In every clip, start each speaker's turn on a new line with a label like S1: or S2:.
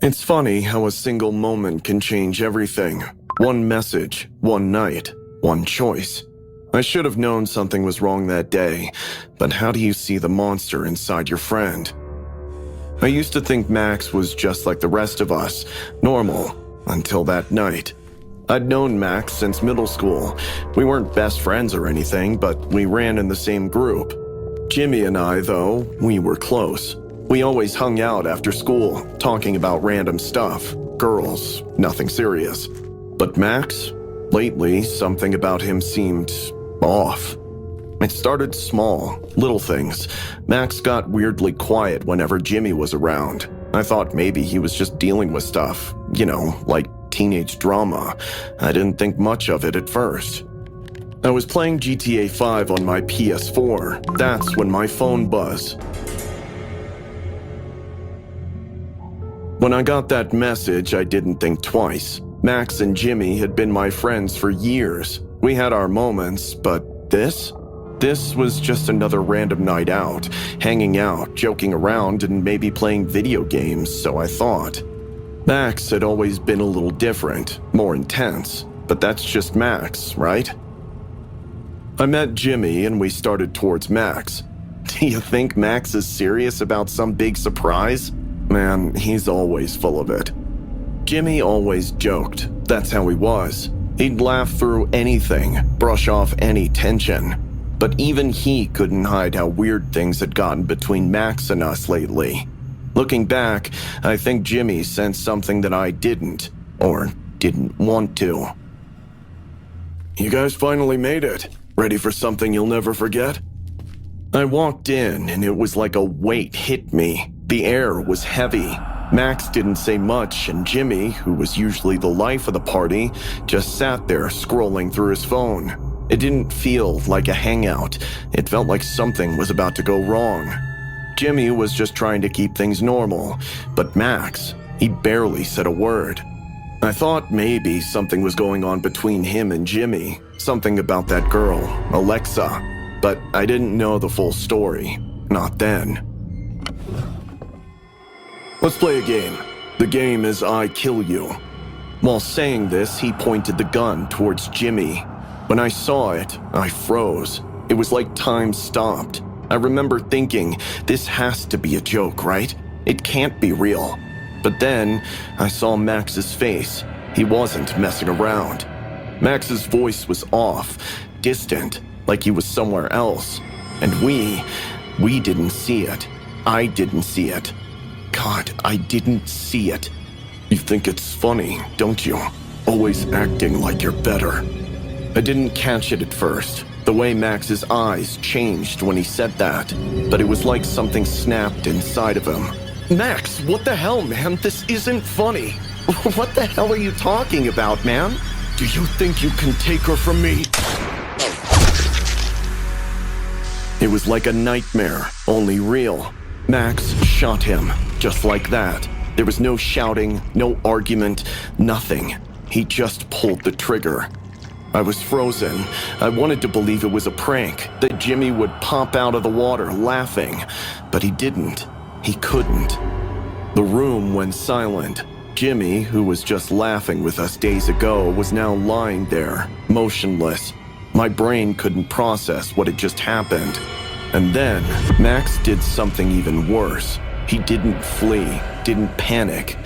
S1: It's funny how a single moment can change everything. One message, one night, one choice. I should have known something was wrong that day, but how do you see the monster inside your friend? I used to think Max was just like the rest of us, normal, until that night. I'd known Max since middle school. We weren't best friends or anything, but we ran in the same group. Jimmy and I, though, we were close. We always hung out after school, talking about random stuff. Girls, nothing serious. But Max? Lately, something about him seemed off. It started small, little things. Max got weirdly quiet whenever Jimmy was around. I thought maybe he was just dealing with stuff, like teenage drama. I didn't think much of it at first. I was playing GTA 5 on my PS4. That's when my phone buzzed. When I got that message, I didn't think twice. Max and Jimmy had been my friends for years. We had our moments, but this was just another random night out, hanging out, joking around, and maybe playing video games, so I thought. Max had always been a little different, more intense, but that's just Max, right? I met Jimmy and we started towards Max. Do you think Max is serious about some big surprise? Man, he's always full of it. Jimmy always joked. That's how he was. He'd laugh through anything, brush off any tension. But even he couldn't hide how weird things had gotten between Max and us lately. Looking back, I think Jimmy sensed something that I didn't, or didn't want to. You guys finally made it. Ready for something you'll never forget? I walked in and it was like a weight hit me. The air was heavy. Max didn't say much, and Jimmy, who was usually the life of the party, just sat there scrolling through his phone. It didn't feel like a hangout. It felt like something was about to go wrong. Jimmy was just trying to keep things normal, but Max, he barely said a word. I thought maybe something was going on between him and Jimmy, something about that girl, Alexa, but I didn't know the full story, not then. Let's play a game. The game is I kill you. While saying this, he pointed the gun towards Jimmy. When I saw it, I froze. It was like time stopped. I remember thinking, this has to be a joke, right? It can't be real. But then, I saw Max's face. He wasn't messing around. Max's voice was off, distant, like he was somewhere else. And we didn't see it. I didn't see it. God, I didn't see it. You think it's funny, don't you? Always acting like you're better. I didn't catch it at first, the way Max's eyes changed when he said that, but it was like something snapped inside of him. Max, what the hell, man? This isn't funny. What the hell are you talking about, man? Do you think you can take her from me? It was like a nightmare, only real. Max shot him, just like that. There was no shouting, no argument, nothing. He just pulled the trigger. I was frozen. I wanted to believe it was a prank, that Jimmy would pop out of the water laughing, but he didn't. He couldn't. The room went silent. Jimmy, who was just laughing with us days ago, was now lying there, motionless. My brain couldn't process what had just happened. And then, Max did something even worse. He didn't flee, didn't panic.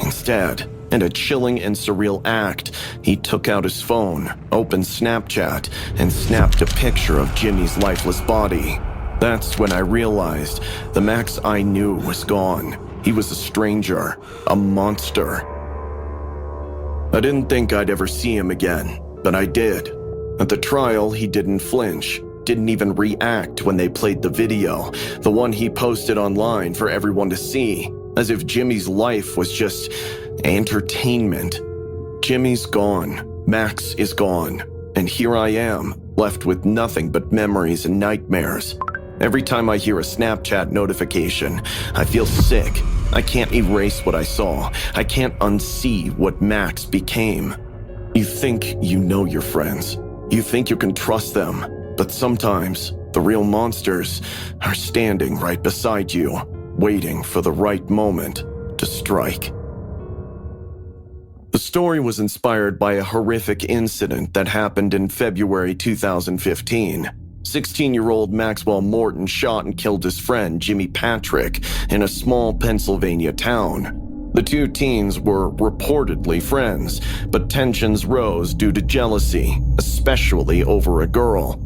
S1: Instead, in a chilling and surreal act, he took out his phone, opened Snapchat, and snapped a picture of Jimmy's lifeless body. That's when I realized the Max I knew was gone. He was a stranger, a monster. I didn't think I'd ever see him again, but I did. At the trial, he didn't flinch. Didn't even react when they played the video, the one he posted online for everyone to see, as if Jimmy's life was just entertainment. Jimmy's gone, Max is gone, and here I am, left with nothing but memories and nightmares. Every time I hear a Snapchat notification, I feel sick. I can't erase what I saw. I can't unsee what Max became. You think you know your friends. You think you can trust them. But sometimes, the real monsters are standing right beside you, waiting for the right moment to strike. The story was inspired by a horrific incident that happened in February 2015. 16-year-old Maxwell Morton shot and killed his friend Jimmy Patrick in a small Pennsylvania town. The two teens were reportedly friends, but tensions rose due to jealousy, especially over a girl.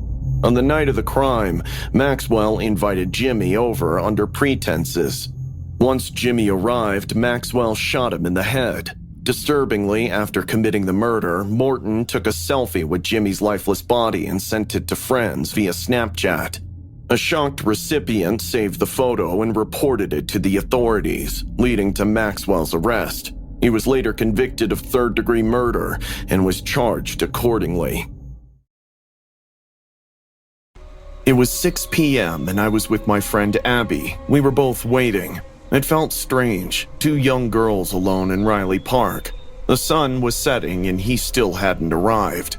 S1: On the night of the crime, Maxwell invited Jimmy over under pretenses. Once Jimmy arrived, Maxwell shot him in the head. Disturbingly, after committing the murder, Morton took a selfie with Jimmy's lifeless body and sent it to friends via Snapchat. A shocked recipient saved the photo and reported it to the authorities, leading to Maxwell's arrest. He was later convicted of third-degree murder and was charged accordingly. It was 6 p.m. and I was with my friend Abby. We were both waiting. It felt strange, two young girls alone in Riley Park. The sun was setting and he still hadn't arrived.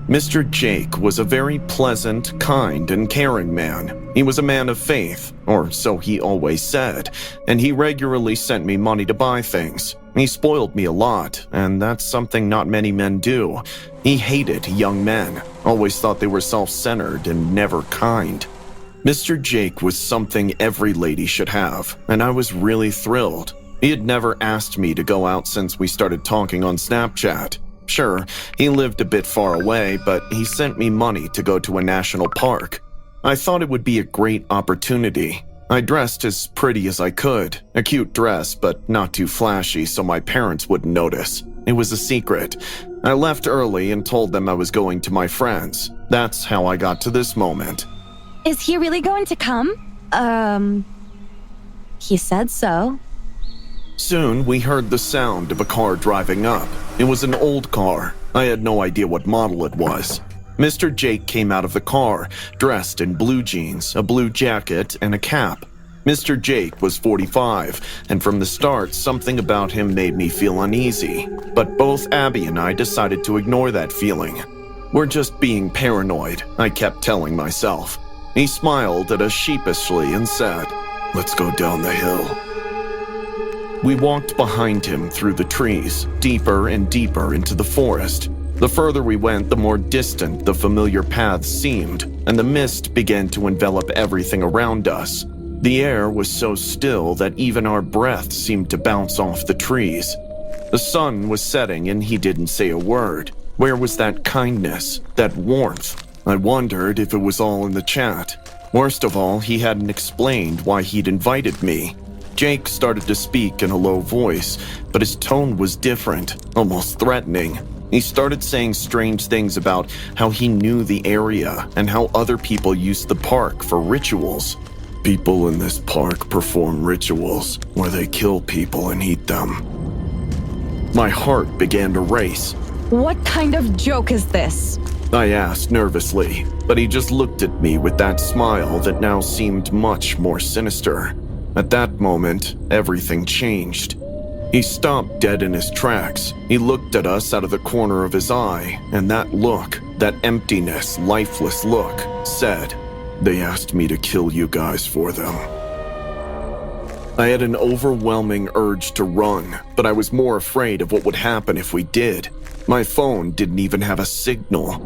S1: Mr. Jake was a very pleasant, kind, and caring man. He was a man of faith, or so he always said, and he regularly sent me money to buy things. He spoiled me a lot, and that's something not many men do. He hated young men, always thought they were self-centered and never kind. Mr. Jake was something every lady should have, and I was really thrilled. He had never asked me to go out since we started talking on Snapchat. Sure, he lived a bit far away, but he sent me money to go to a national park. I thought it would be a great opportunity. I dressed as pretty as I could, a cute dress, but not too flashy so my parents wouldn't notice. It was a secret. I left early and told them I was going to my friends. That's how I got to this moment.
S2: Is he really going to come? He said so.
S1: Soon, we heard the sound of a car driving up. It was an old car. I had no idea what model it was. Mr. Jake came out of the car, dressed in blue jeans, a blue jacket, and a cap. Mr. Jake was 45, and from the start, something about him made me feel uneasy. But both Abby and I decided to ignore that feeling. We're just being paranoid, I kept telling myself. He smiled at us sheepishly and said, "Let's go down the hill." We walked behind him through the trees, deeper and deeper into the forest. The further we went, the more distant the familiar paths seemed, and the mist began to envelop everything around us. The air was so still that even our breath seemed to bounce off the trees. The sun was setting and he didn't say a word. Where was that kindness, that warmth? I wondered if it was all in the chat. Worst of all, he hadn't explained why he'd invited me. Jake started to speak in a low voice, but his tone was different, almost threatening. He started saying strange things about how he knew the area and how other people used the park for rituals. People in this park perform rituals where they kill people and eat them. My heart began to race.
S2: What kind of joke is this?
S1: I asked nervously, but he just looked at me with that smile that now seemed much more sinister. At that moment, everything changed. He stopped dead in his tracks. He looked at us out of the corner of his eye, and that look, that emptiness, lifeless look, said, "They asked me to kill you guys for them." I had an overwhelming urge to run, but I was more afraid of what would happen if we did. My phone didn't even have a signal.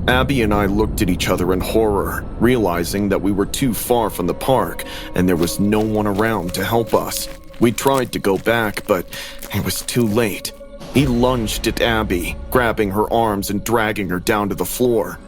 S1: Abby and I looked at each other in horror, realizing that we were too far from the park and there was no one around to help us. We tried to go back, but it was too late. He lunged at Abby, grabbing her arms and dragging her down to the floor.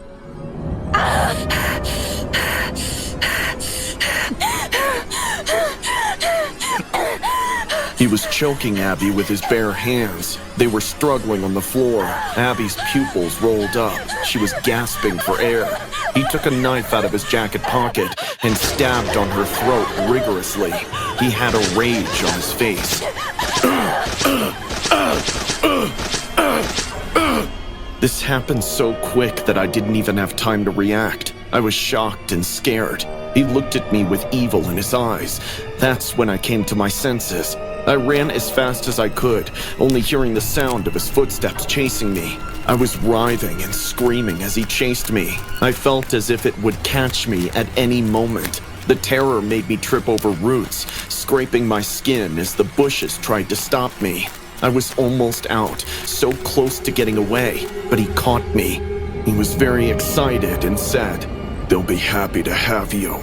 S1: He was choking Abby with his bare hands. They were struggling on the floor. Abby's pupils rolled up. She was gasping for air. He took a knife out of his jacket pocket and stabbed on her throat rigorously. He had a rage on his face. This happened so quick that I didn't even have time to react. I was shocked and scared. He looked at me with evil in his eyes. That's when I came to my senses. I ran as fast as I could, only hearing the sound of his footsteps chasing me. I was writhing and screaming as he chased me. I felt as if it would catch me at any moment. The terror made me trip over roots, scraping my skin as the bushes tried to stop me. I was almost out, so close to getting away, but he caught me. He was very excited and said, "They'll be happy to have you."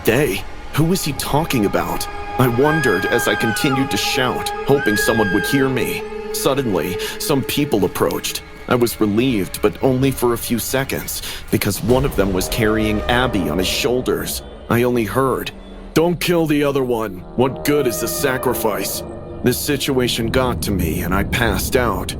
S1: They? Who was he talking about? I wondered as I continued to shout, hoping someone would hear me. Suddenly, some people approached. I was relieved, but only for a few seconds, because one of them was carrying Abby on his shoulders. I only heard, "Don't kill the other one. What good is the sacrifice?" This situation got to me and I passed out.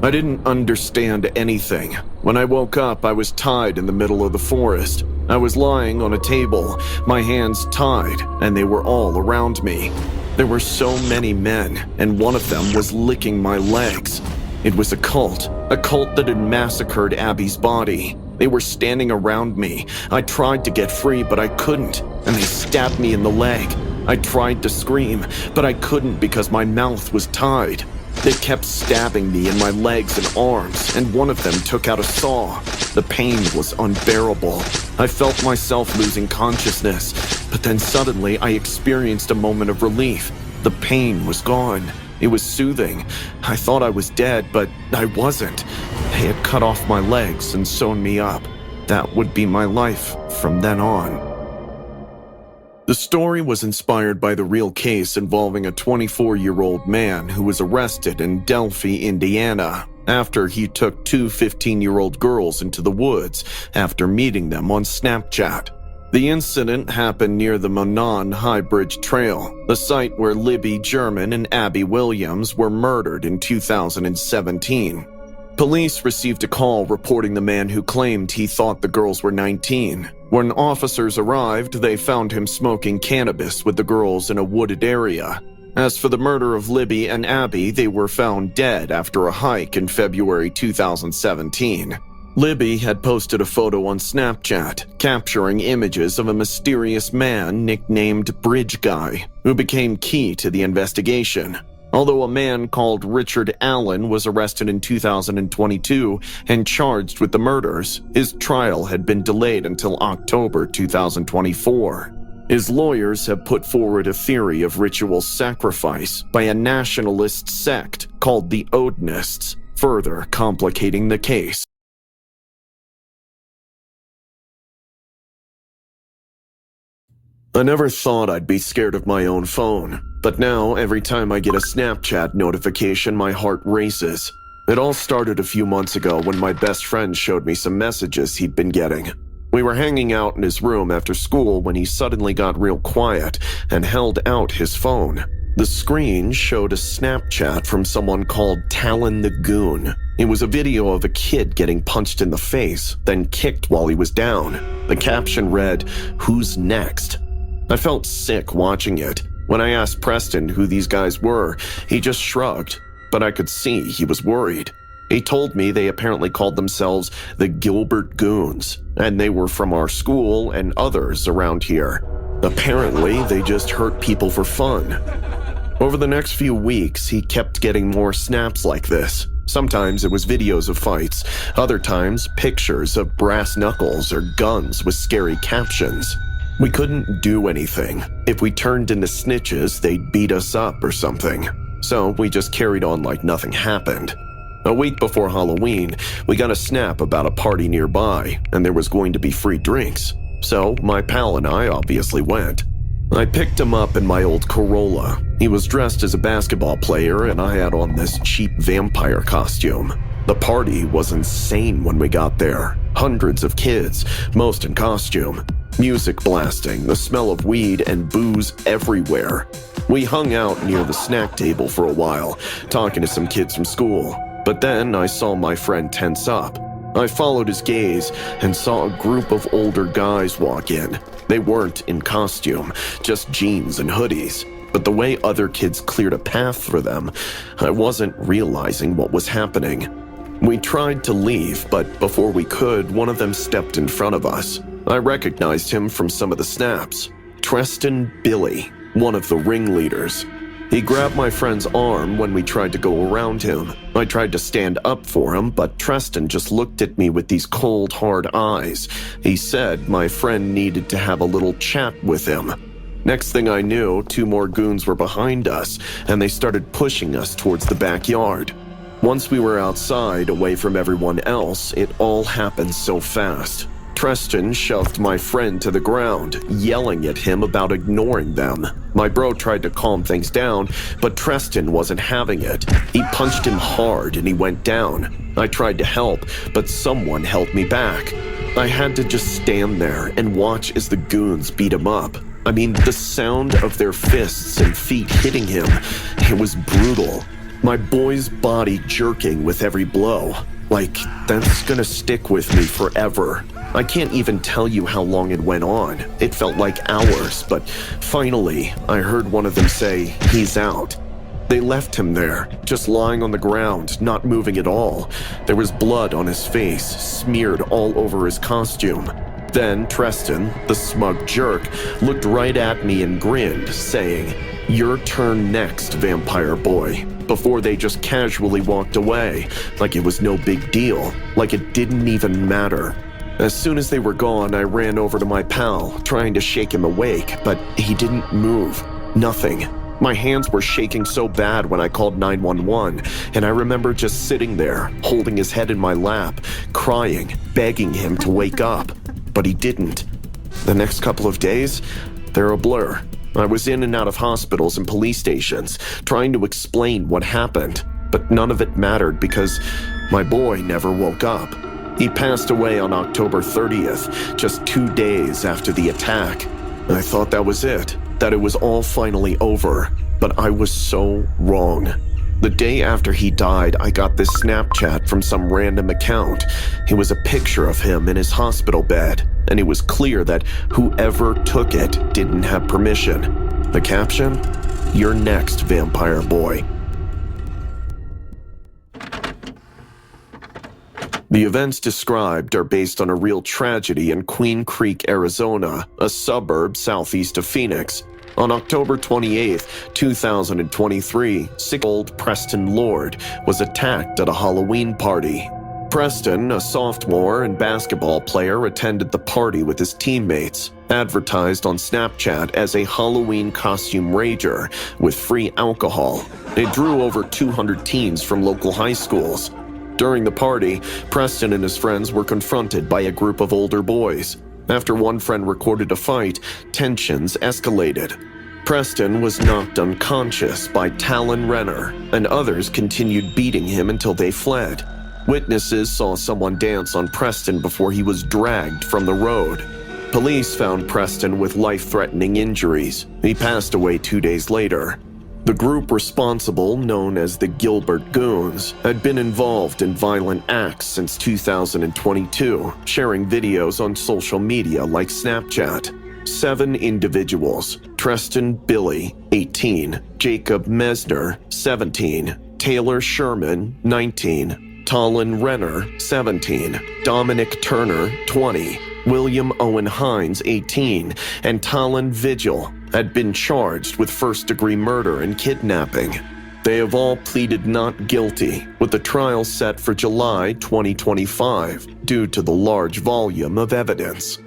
S1: I didn't understand anything. When I woke up, I was tied in the middle of the forest. I was lying on a table, my hands tied, and they were all around me. There were so many men, and one of them was licking my legs. It was a cult that had massacred Abby's body. They were standing around me. I tried to get free, but I couldn't, and they stabbed me in the leg. I tried to scream, but I couldn't because my mouth was tied. They kept stabbing me in my legs and arms, and one of them took out a saw. The pain was unbearable. I felt myself losing consciousness, but then suddenly I experienced a moment of relief. The pain was gone. It was soothing. I thought I was dead, but I wasn't. They had cut off my legs and sewn me up. That would be my life from then on. The story was inspired by the real case involving a 24-year-old man who was arrested in Delphi, Indiana, after he took two 15-year-old girls into the woods after meeting them on Snapchat. The incident happened near the Monon High Bridge Trail, the site where Libby German and Abby Williams were murdered in 2017. Police received a call reporting the man who claimed he thought the girls were 19. When officers arrived, they found him smoking cannabis with the girls in a wooded area. As for the murder of Libby and Abby, they were found dead after a hike in February 2017. Libby had posted a photo on Snapchat, capturing images of a mysterious man nicknamed Bridge Guy, who became key to the investigation. Although a man called Richard Allen was arrested in 2022 and charged with the murders, his trial had been delayed until October 2024. His lawyers have put forward a theory of ritual sacrifice by a nationalist sect called the Odinists, further complicating the case. I never thought I'd be scared of my own phone, but now every time I get a Snapchat notification, my heart races. It all started a few months ago when my best friend showed me some messages he'd been getting. We were hanging out in his room after school when he suddenly got real quiet and held out his phone. The screen showed a Snapchat from someone called Talon the Goon. It was a video of a kid getting punched in the face, then kicked while he was down. The caption read, "Who's next?" I felt sick watching it. When I asked Preston who these guys were, he just shrugged, but I could see he was worried. He told me they apparently called themselves the Gilbert Goons, and they were from our school and others around here. Apparently, they just hurt people for fun. Over the next few weeks, he kept getting more snaps like this. Sometimes it was videos of fights, other times pictures of brass knuckles or guns with scary captions. We couldn't do anything. If we turned into snitches, they'd beat us up or something. So we just carried on like nothing happened. A week before Halloween, we got a snap about a party nearby, and there was going to be free drinks. So my pal and I obviously went. I picked him up in my old Corolla. He was dressed as a basketball player, and I had on this cheap vampire costume. The party was insane when we got there. Hundreds of kids, most in costume. Music blasting, the smell of weed and booze everywhere. We hung out near the snack table for a while, talking to some kids from school. But then I saw my friend tense up. I followed his gaze and saw a group of older guys walk in. They weren't in costume, just jeans and hoodies. But the way other kids cleared a path for them, I wasn't realizing what was happening. We tried to leave, but before we could, one of them stepped in front of us. I recognized him from some of the snaps. Treston Billy, one of the ringleaders. He grabbed my friend's arm when we tried to go around him. I tried to stand up for him, but Treston just looked at me with these cold, hard eyes. He said my friend needed to have a little chat with him. Next thing I knew, 2 more goons were behind us, and they started pushing us towards the backyard. Once we were outside, away from everyone else, it all happened so fast. Treston shoved my friend to the ground, yelling at him about ignoring them. My bro tried to calm things down, but Treston wasn't having it. He punched him hard and he went down. I tried to help, but someone held me back. I had to just stand there and watch as the goons beat him up. I mean, the sound of their fists and feet hitting him, it was brutal. My boy's body jerking with every blow. Like, that's gonna stick with me forever. I can't even tell you how long it went on. It felt like hours, but finally, I heard one of them say, "He's out." They left him there, just lying on the ground, not moving at all. There was blood on his face, smeared all over his costume. Then Treston, the smug jerk, looked right at me and grinned, saying, "Your turn next, vampire boy," before they just casually walked away, like it was no big deal, like it didn't even matter. As soon as they were gone, I ran over to my pal, trying to shake him awake, but he didn't move. Nothing. My hands were shaking so bad when I called 911, and I remember just sitting there, holding his head in my lap, crying, begging him to wake up. But he didn't. The next couple of days, they're a blur. I was in and out of hospitals and police stations, trying to explain what happened, but none of it mattered because my boy never woke up. He passed away on October 30th, just 2 days after the attack. I thought that was it, that it was all finally over, but I was so wrong. The day after he died, I got this Snapchat from some random account. It was a picture of him in his hospital bed, and it was clear that whoever took it didn't have permission. The caption? "You're next, vampire boy." The events described are based on a real tragedy in Queen Creek, Arizona, a suburb southeast of Phoenix. On October 28, 2023, 6-year-old Preston Lord was attacked at a Halloween party. Preston, a sophomore and basketball player, attended the party with his teammates, advertised on Snapchat as a Halloween costume rager with free alcohol. It drew over 200 teens from local high schools. During the party, Preston and his friends were confronted by a group of older boys. After one friend recorded a fight, tensions escalated. Preston was knocked unconscious by Talon Renner, and others continued beating him until they fled. Witnesses saw someone dance on Preston before he was dragged from the road. Police found Preston with life-threatening injuries. He passed away 2 days later. The group responsible, known as the Gilbert Goons, had been involved in violent acts since 2022, sharing videos on social media like Snapchat. 7 individuals: Treston Billy, 18, Jacob Mesner, 17, Taylor Sherman, 19, Talon Renner, 17, Dominic Turner, 20, William Owen Hines, 18, and Talon Vigil, had been charged with first-degree murder and kidnapping. They have all pleaded not guilty, with the trial set for July 2025 due to the large volume of evidence.